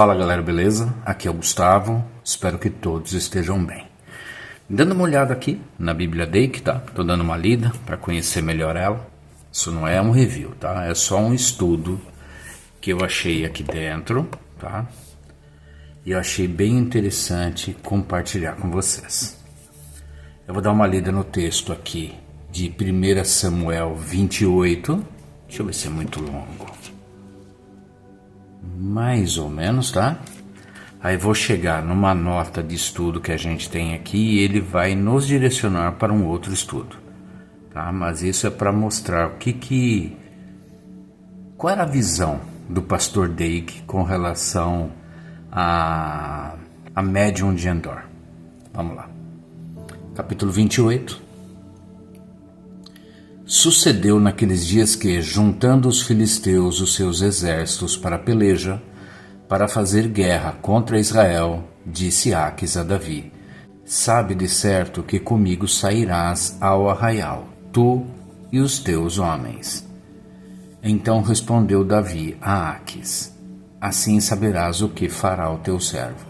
Fala galera, beleza? Aqui é o Gustavo, espero que todos estejam bem. Dando uma olhada aqui na Bíblia Dake, tá? Tô dando uma lida para conhecer melhor ela. Isso não é um review, tá? É só um estudo que eu achei aqui dentro, tá? E eu achei bem interessante compartilhar com vocês. Eu vou dar uma lida no texto aqui de 1 Samuel 28. Deixa eu ver se é muito longo. Mais ou menos, tá? Aí vou chegar numa nota de estudo que a gente tem aqui e ele vai nos direcionar para um outro estudo, tá? Mas isso é para mostrar qual era a visão do pastor Dake com relação a médium de Endor. Vamos lá. Capítulo 28. Sucedeu naqueles dias que, juntando os filisteus os seus exércitos para a peleja, para fazer guerra contra Israel, disse Aquis a Davi: Sabe de certo que comigo sairás ao arraial, tu e os teus homens. Então respondeu Davi a Aquis: Assim saberás o que fará o teu servo.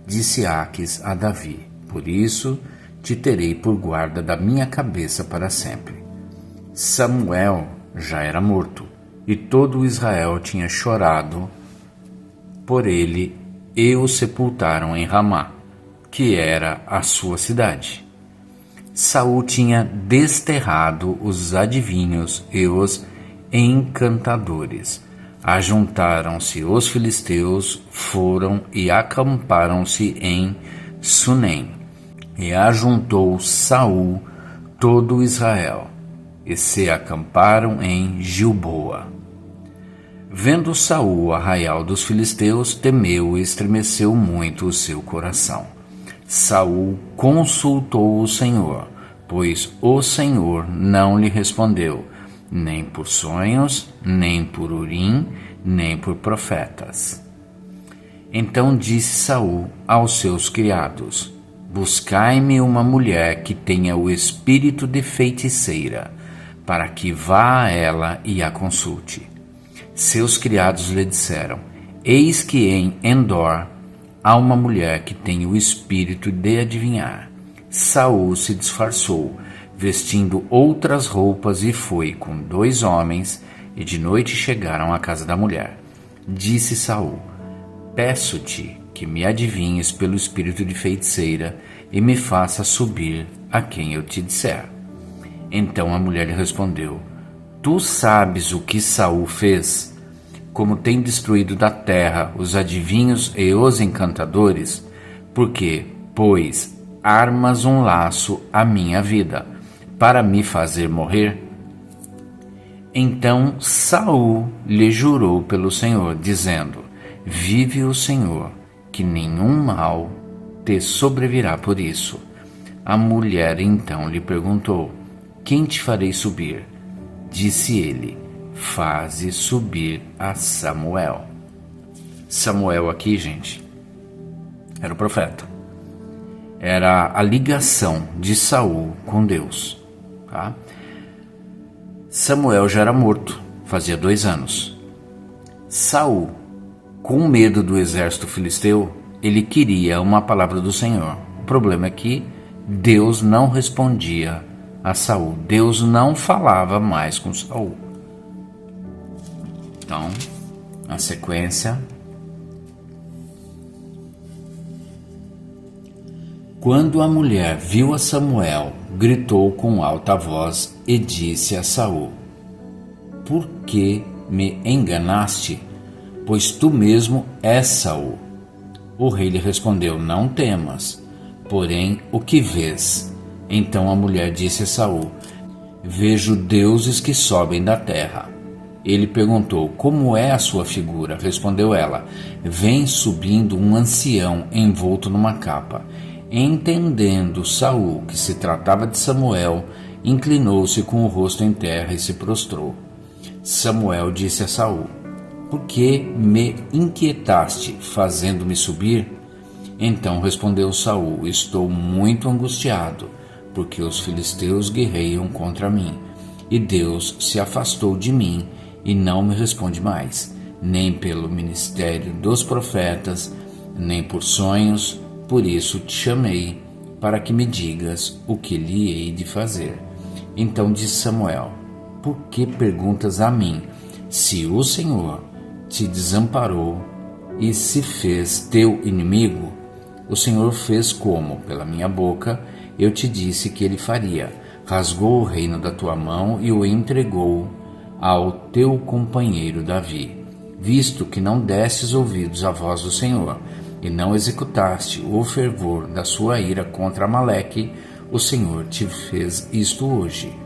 Disse Aquis a Davi: Por isso te terei por guarda da minha cabeça para sempre. Samuel já era morto, e todo Israel tinha chorado por ele, e o sepultaram em Ramá, que era a sua cidade. Saul tinha desterrado os adivinhos e os encantadores. Ajuntaram-se os filisteus, foram e acamparam-se em Sunem. E ajuntou Saul todo Israel, e se acamparam em Gilboa. Vendo Saul o arraial dos filisteus, temeu e estremeceu muito o seu coração. Saul consultou o Senhor, pois o Senhor não lhe respondeu, nem por sonhos, nem por Urim, nem por profetas. Então disse Saul aos seus criados: Buscai-me uma mulher que tenha o espírito de feiticeira, para que vá a ela e a consulte. Seus criados lhe disseram: Eis que em Endor há uma mulher que tem o espírito de adivinhar. Saul se disfarçou, vestindo outras roupas, e foi com 2 homens, e de noite chegaram à casa da mulher. Disse Saul: Peço-te que me adivinhes pelo espírito de feiticeira e me faça subir a quem eu te disser. Então a mulher lhe respondeu: Tu sabes o que Saul fez, como tem destruído da terra os adivinhos e os encantadores, porque, pois, armas um laço à minha vida, para me fazer morrer? Então Saul lhe jurou pelo Senhor, dizendo: Vive o Senhor, que nenhum mal te sobrevirá por isso. A mulher então lhe perguntou: Quem te farei subir? Disse ele: Faze subir a Samuel. Samuel aqui, gente, era o profeta. Era a ligação de Saul com Deus, tá? Samuel já era morto, fazia 2 anos. Saul, com medo do exército filisteu, ele queria uma palavra do Senhor. O problema é que Deus não respondia a Saul. Deus não falava mais com Saul. Então, na sequência: Quando a mulher viu a Samuel, gritou com alta voz e disse a Saul: Por que me enganaste? Pois tu mesmo és Saul. O rei lhe respondeu: Não temas, porém o que vês? Então a mulher disse a Saul: Vejo deuses que sobem da terra. Ele perguntou: Como é a sua figura? Respondeu ela: Vem subindo um ancião envolto numa capa. Entendendo Saul que se tratava de Samuel, inclinou-se com o rosto em terra e se prostrou. Samuel disse a Saul: Por que me inquietaste, fazendo-me subir? Então respondeu Saul: Estou muito angustiado, porque os filisteus guerreiam contra mim, e Deus se afastou de mim e não me responde mais. nem pelo ministério dos profetas, nem por sonhos. Por isso te chamei, para que me digas o que lhe hei de fazer. Então disse Samuel: por que perguntas a mim? Se o Senhor te desamparou e se fez teu inimigo, o Senhor fez como, pela minha boca, eu te disse que ele faria. Rasgou o reino da tua mão e o entregou ao teu companheiro Davi, visto que não destes ouvidos à voz do Senhor, e não executaste o fervor da sua ira contra Amaleque, o Senhor te fez isto hoje.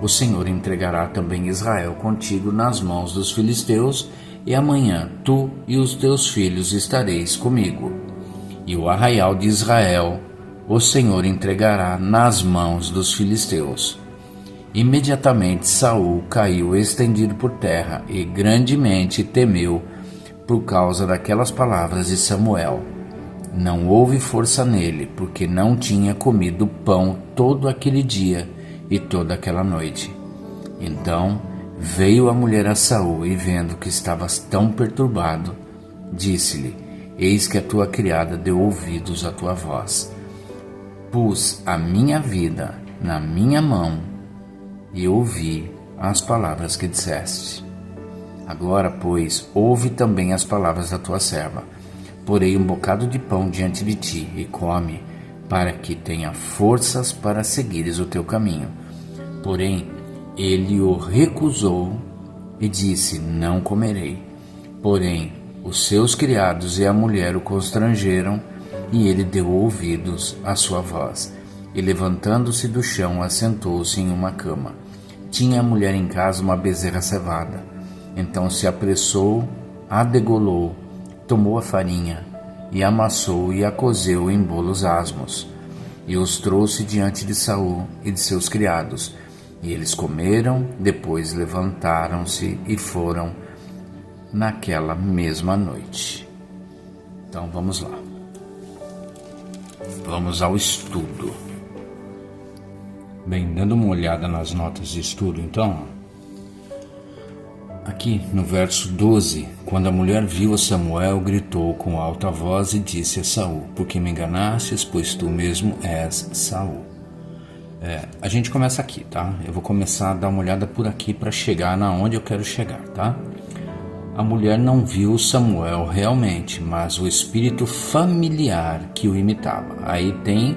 O Senhor entregará também Israel contigo nas mãos dos filisteus, e amanhã tu e os teus filhos estareis comigo. E o arraial de Israel o Senhor entregará nas mãos dos filisteus. Imediatamente Saul caiu estendido por terra e grandemente temeu por causa daquelas palavras de Samuel. Não houve força nele, porque não tinha comido pão todo aquele dia e toda aquela noite. Então veio a mulher a Saul e, vendo que estavas tão perturbado, disse-lhe: eis que a tua criada deu ouvidos à tua voz. Pus a minha vida na minha mão e ouvi as palavras que disseste. Agora, pois, ouve também as palavras da tua serva. Porei um bocado de pão diante de ti e come, para que tenha forças para seguires o teu caminho. Porém, ele o recusou e disse: não comerei. Porém, os seus criados e a mulher o constrangeram, e ele deu ouvidos à sua voz. E levantando-se do chão, assentou-se em uma cama. Tinha a mulher em casa uma bezerra cevada. Então se apressou, a degolou, tomou a farinha, e amassou e a cozeu em bolos asmos, e os trouxe diante de Saul e de seus criados. E eles comeram, depois levantaram-se e foram naquela mesma noite. Então vamos lá. Vamos ao estudo. Bem, dando uma olhada nas notas de estudo, então, aqui no verso 12, quando a mulher viu a Samuel, gritou com alta voz e disse a Saul: por que me enganastes, pois tu mesmo és Saul. A gente começa aqui, tá? Eu vou começar a dar uma olhada por aqui para chegar na onde eu quero chegar, tá? A mulher não viu Samuel realmente, mas o espírito familiar que o imitava. Aí tem,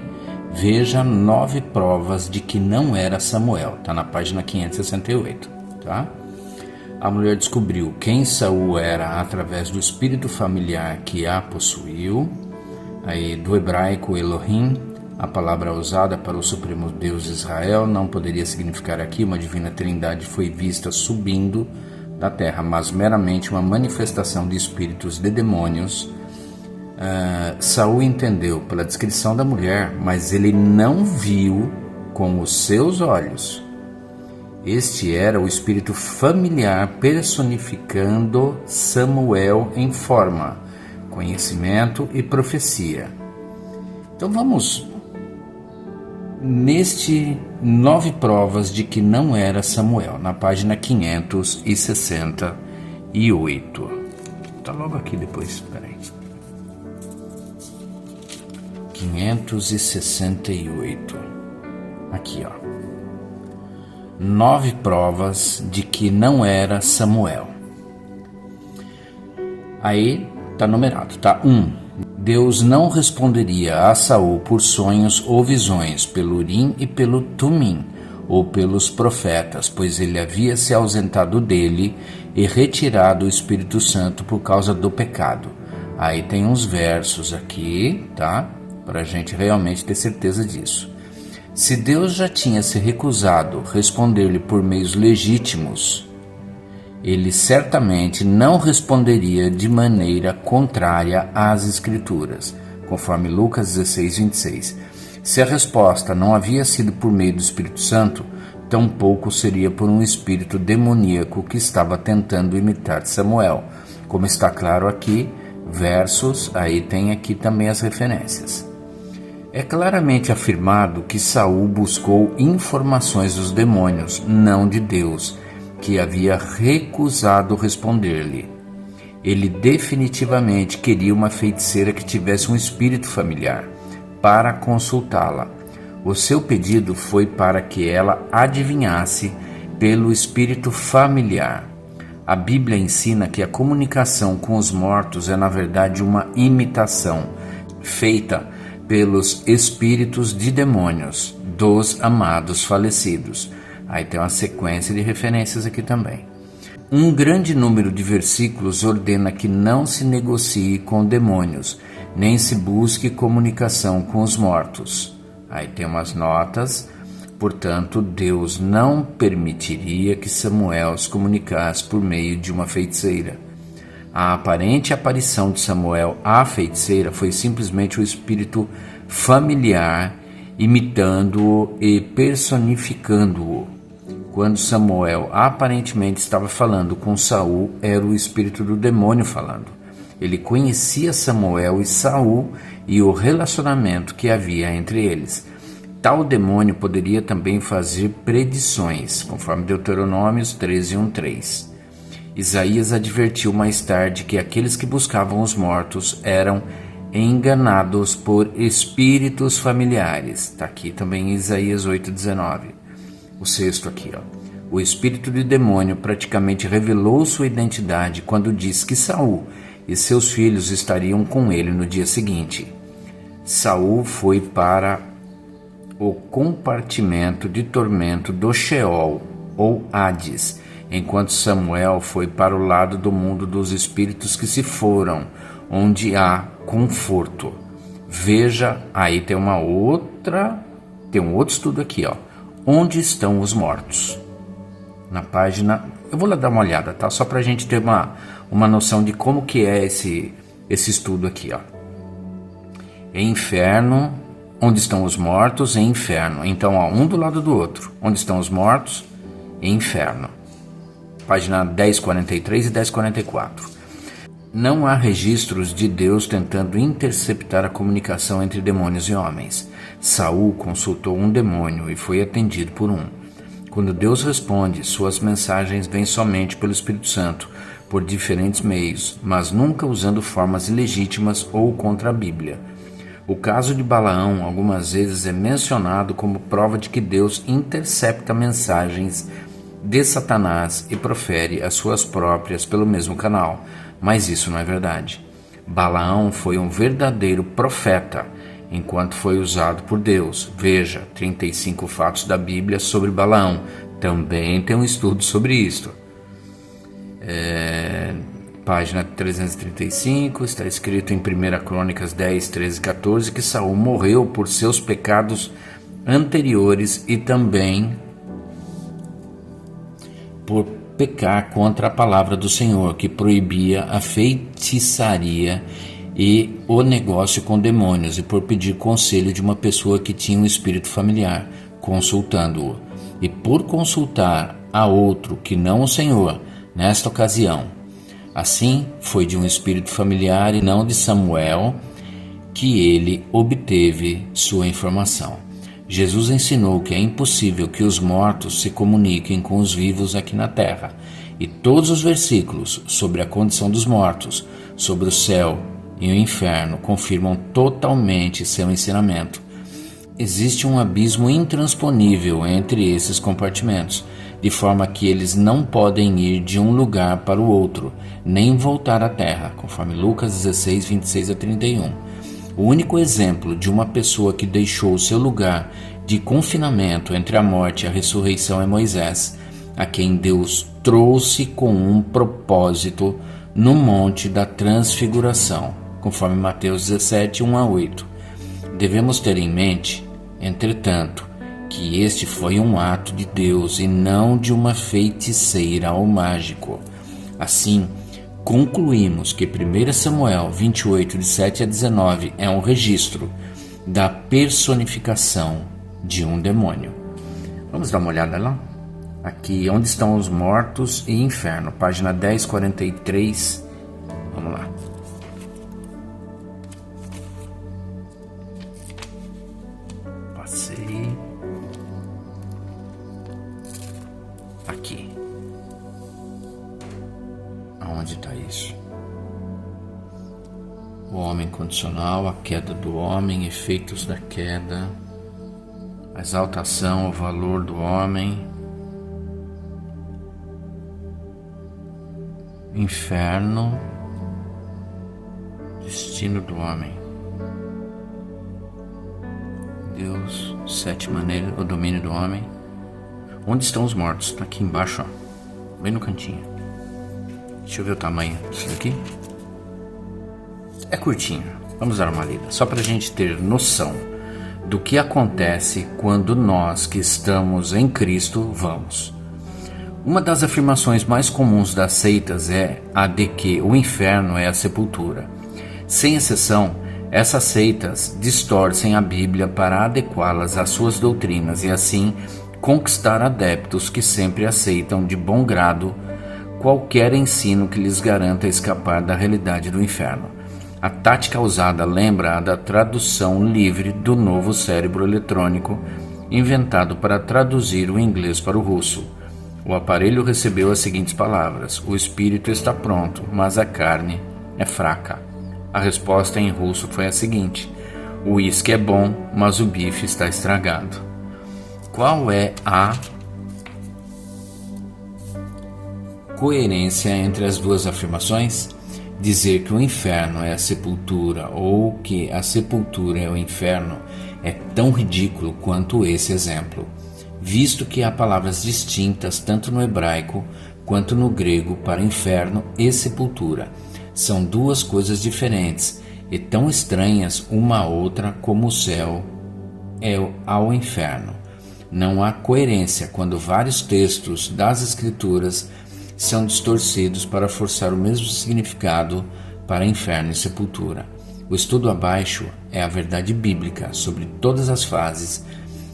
veja, 9 provas de que não era Samuel. Está na página 568, tá? A mulher descobriu quem Saul era através do espírito familiar que a possuiu. Aí, do hebraico Elohim, a palavra usada para o Supremo Deus de Israel, não poderia significar aqui uma divina trindade foi vista subindo da terra, mas meramente uma manifestação de espíritos de demônios. Saul entendeu pela descrição da mulher, mas ele não viu com os seus olhos. Este era o espírito familiar personificando Samuel em forma, conhecimento e profecia. Então vamos neste 9 provas de que não era Samuel, na página 568. Está logo aqui depois, espera aí. 568. Aqui, ó. 9 provas de que não era Samuel. Aí está numerado, tá? 1. Deus não responderia a Saul por sonhos ou visões, pelo Urim e pelo Tumim, ou pelos profetas, pois ele havia se ausentado dele e retirado o Espírito Santo por causa do pecado. Aí tem uns versos aqui, tá? Para a gente realmente ter certeza disso. Se Deus já tinha se recusado responder-lhe por meios legítimos, ele certamente não responderia de maneira contrária às Escrituras, conforme Lucas 16, 26. Se a resposta não havia sido por meio do Espírito Santo, tampouco seria por um espírito demoníaco que estava tentando imitar Samuel, como está claro aqui, versos, aí tem aqui também as referências. É claramente afirmado que Saul buscou informações dos demônios, não de Deus, que havia recusado responder-lhe. Ele definitivamente queria uma feiticeira que tivesse um espírito familiar para consultá-la. O seu pedido foi para que ela adivinhasse pelo espírito familiar. A Bíblia ensina que a comunicação com os mortos é, na verdade, uma imitação feita pelos espíritos de demônios dos amados falecidos. Aí tem uma sequência de referências aqui também. Um grande número de versículos ordena que não se negocie com demônios, nem se busque comunicação com os mortos. Aí tem umas notas. Portanto, Deus não permitiria que Samuel se comunicasse por meio de uma feiticeira. A aparente aparição de Samuel à feiticeira foi simplesmente o espírito familiar imitando-o e personificando-o. Quando Samuel aparentemente estava falando com Saul, era o espírito do demônio falando. Ele conhecia Samuel e Saul e o relacionamento que havia entre eles. Tal demônio poderia também fazer predições, conforme Deuteronômios 13:1-3. Isaías advertiu mais tarde que aqueles que buscavam os mortos eram enganados por espíritos familiares. Está aqui também em Isaías 8:19. O sexto aqui, ó. O espírito do demônio praticamente revelou sua identidade quando disse que Saul e seus filhos estariam com ele no dia seguinte. Saul foi para o compartimento de tormento do Sheol, ou Hades, enquanto Samuel foi para o lado do mundo dos espíritos que se foram, onde há conforto. Veja, aí tem um outro estudo aqui, ó. Onde estão os mortos? Na página, eu vou lá dar uma olhada, tá? Só pra gente ter uma noção de como que é esse estudo aqui, ó. Inferno, onde estão os mortos? Em inferno. Então, ó, um do lado do outro. Onde estão os mortos? Em inferno. Página 1043 e 1044. Não há registros de Deus tentando interceptar a comunicação entre demônios e homens. Saul consultou um demônio e foi atendido por um. Quando Deus responde, suas mensagens vêm somente pelo Espírito Santo, por diferentes meios, mas nunca usando formas ilegítimas ou contra a Bíblia. O caso de Balaão algumas vezes é mencionado como prova de que Deus intercepta mensagens de Satanás e profere as suas próprias pelo mesmo canal, mas isso não é verdade. Balaão foi um verdadeiro profeta, enquanto foi usado por Deus. Veja, 35 fatos da Bíblia sobre Balaão. Também tem um estudo sobre isto. Página 335, está escrito em 1 Crônicas 10, 13 e 14 que Saul morreu por seus pecados anteriores e também por pecar contra a palavra do Senhor, que proibia a feitiçaria e o negócio com demônios, e por pedir conselho de uma pessoa que tinha um espírito familiar, consultando-o. E por consultar a outro que não o Senhor, nesta ocasião. Assim, foi de um espírito familiar e não de Samuel que ele obteve sua informação. Jesus ensinou que é impossível que os mortos se comuniquem com os vivos aqui na terra, e todos os versículos sobre a condição dos mortos, sobre o céu e o inferno confirmam totalmente seu ensinamento. Existe um abismo intransponível entre esses compartimentos, de forma que eles não podem ir de um lugar para o outro, nem voltar à terra, conforme Lucas 16, 26 a 31. O único exemplo de uma pessoa que deixou seu lugar de confinamento entre a morte e a ressurreição é Moisés, a quem Deus trouxe com um propósito no Monte da Transfiguração, conforme Mateus 17, 1 a 8. Devemos ter em mente, entretanto, que este foi um ato de Deus e não de uma feiticeira ou mágico. Assim, concluímos que 1 Samuel 28, de 7 a 19, é um registro da personificação de um demônio. Vamos dar uma olhada lá? Aqui, onde estão os mortos e inferno, página 1043. Vamos lá. Passei. Aqui. Aonde está isso? homem condicional, a queda do homem, efeitos da queda, a exaltação, o valor do homem, inferno, destino do homem, Deus, 7 maneiras, o domínio do homem. Onde estão os mortos? Está aqui embaixo, ó, bem no cantinho. Deixa eu ver o tamanho disso daqui. É curtinho, vamos dar uma lida, só para a gente ter noção do que acontece quando nós que estamos em Cristo vamos. Uma das afirmações mais comuns das seitas é a de que o inferno é a sepultura. Sem exceção, essas seitas distorcem a Bíblia para adequá-las às suas doutrinas e assim conquistar adeptos que sempre aceitam de bom grado qualquer ensino que lhes garanta escapar da realidade do inferno. A tática usada lembra a da tradução livre do novo cérebro eletrônico inventado para traduzir o inglês para o russo. O aparelho recebeu as seguintes palavras: o espírito está pronto, mas a carne é fraca. A resposta em russo foi a seguinte: o uísque é bom, mas o bife está estragado. Qual é a coerência entre as duas afirmações? Dizer que o inferno é a sepultura ou que a sepultura é o inferno é tão ridículo quanto esse exemplo, visto que há palavras distintas tanto no hebraico quanto no grego para inferno e sepultura. São duas coisas diferentes e tão estranhas uma à outra como o céu é ao inferno. Não há coerência quando vários textos das Escrituras são distorcidos para forçar o mesmo significado para inferno e sepultura. O estudo abaixo é a verdade bíblica sobre todas as fases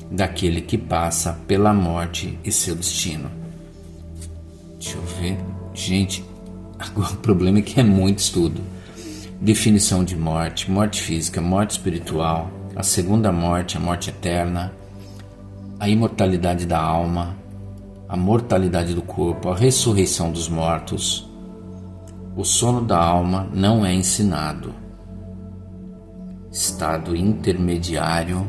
daquele que passa pela morte e seu destino. Deixa eu ver. Gente, agora o problema é que é muito estudo. Definição de morte, morte física, morte espiritual, a segunda morte, a morte eterna, a imortalidade da alma, a mortalidade do corpo, a ressurreição dos mortos. O sono da alma não é ensinado. Estado intermediário,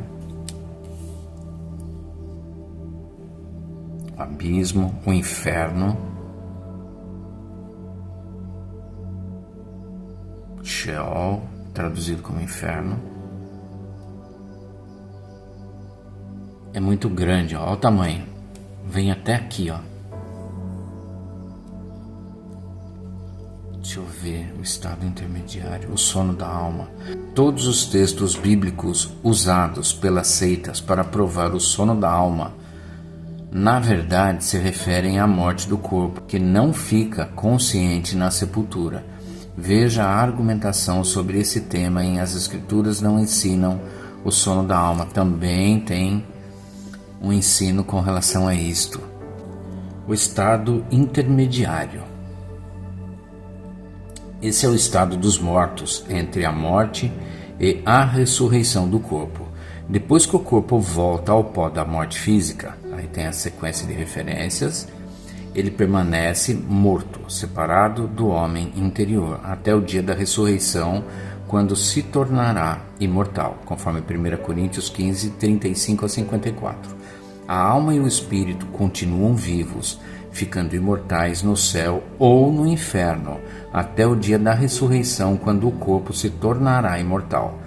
o abismo, o inferno, Sheol, traduzido como inferno. É muito grande, ó, olha o tamanho. Vem até aqui, ó. Deixa eu ver, o estado intermediário, o sono da alma. Todos os textos bíblicos usados pelas seitas para provar o sono da alma, na verdade, se referem à morte do corpo, que não fica consciente na sepultura. Veja a argumentação sobre esse tema em As Escrituras Não Ensinam o Sono da Alma. Também tem um ensino com relação a isto. O estado intermediário. Esse é o estado dos mortos entre a morte e a ressurreição do corpo. Depois que o corpo volta ao pó da morte física, aí tem a sequência de referências, ele permanece morto, separado do homem interior, até o dia da ressurreição, quando se tornará imortal, conforme 1 Coríntios 15, 35 a 54. A alma e o espírito continuam vivos, ficando imortais no céu ou no inferno, até o dia da ressurreição, quando o corpo se tornará imortal.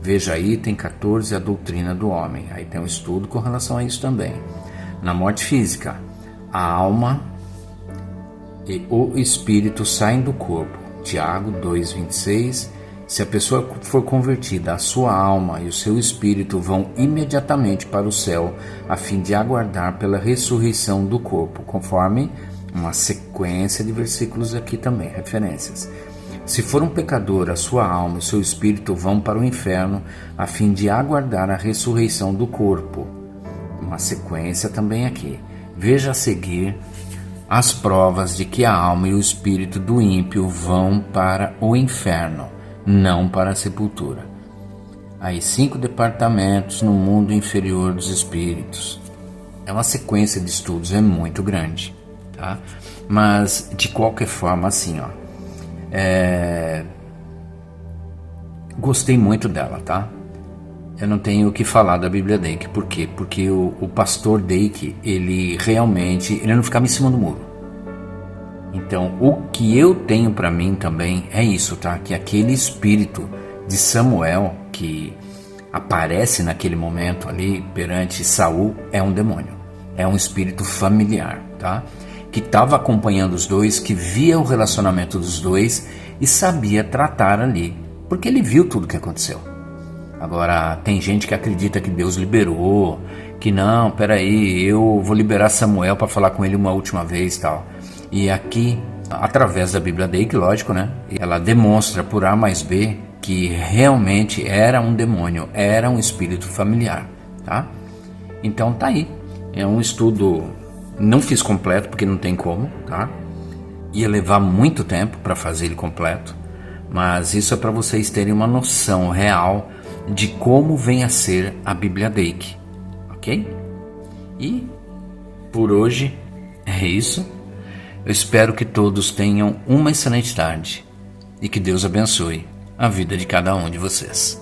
Veja aí, item 14, a doutrina do homem. Aí tem um estudo com relação a isso também. Na morte física, a alma e o espírito saem do corpo. Tiago 2,26. Se a pessoa for convertida, a sua alma e o seu espírito vão imediatamente para o céu, a fim de aguardar pela ressurreição do corpo, conforme uma sequência de versículos aqui também, referências. Se for um pecador, a sua alma e o seu espírito vão para o inferno, a fim de aguardar a ressurreição do corpo. Uma sequência também aqui. Veja a seguir as provas de que a alma e o espírito do ímpio vão para o inferno, não para a sepultura. Aí 5 departamentos no mundo inferior dos espíritos. É uma sequência de estudos, é muito grande, tá? Mas de qualquer forma, assim, ó, gostei muito dela, tá? Eu não tenho o que falar da Bíblia Dake. Por quê? Porque o pastor Dake, ele não ficava em cima do muro. Então, o que eu tenho para mim também é isso, tá? Que aquele espírito de Samuel que aparece naquele momento ali perante Saul é um demônio. É um espírito familiar, tá? Que estava acompanhando os dois, que via o relacionamento dos dois e sabia tratar ali, porque ele viu tudo o que aconteceu. Agora, tem gente que acredita que Deus liberou, que não, peraí, eu vou liberar Samuel para falar com ele uma última vez e tal. E aqui, através da Bíblia Dake, lógico, né? Ela demonstra por A mais B que realmente era um demônio, era um espírito familiar, tá? Então tá aí. É um estudo, não fiz completo porque não tem como, tá? Ia levar muito tempo para fazer ele completo, mas isso é para vocês terem uma noção real de como vem a ser a Bíblia Dake, ok? E por hoje é isso. Eu espero que todos tenham uma excelente tarde e que Deus abençoe a vida de cada um de vocês.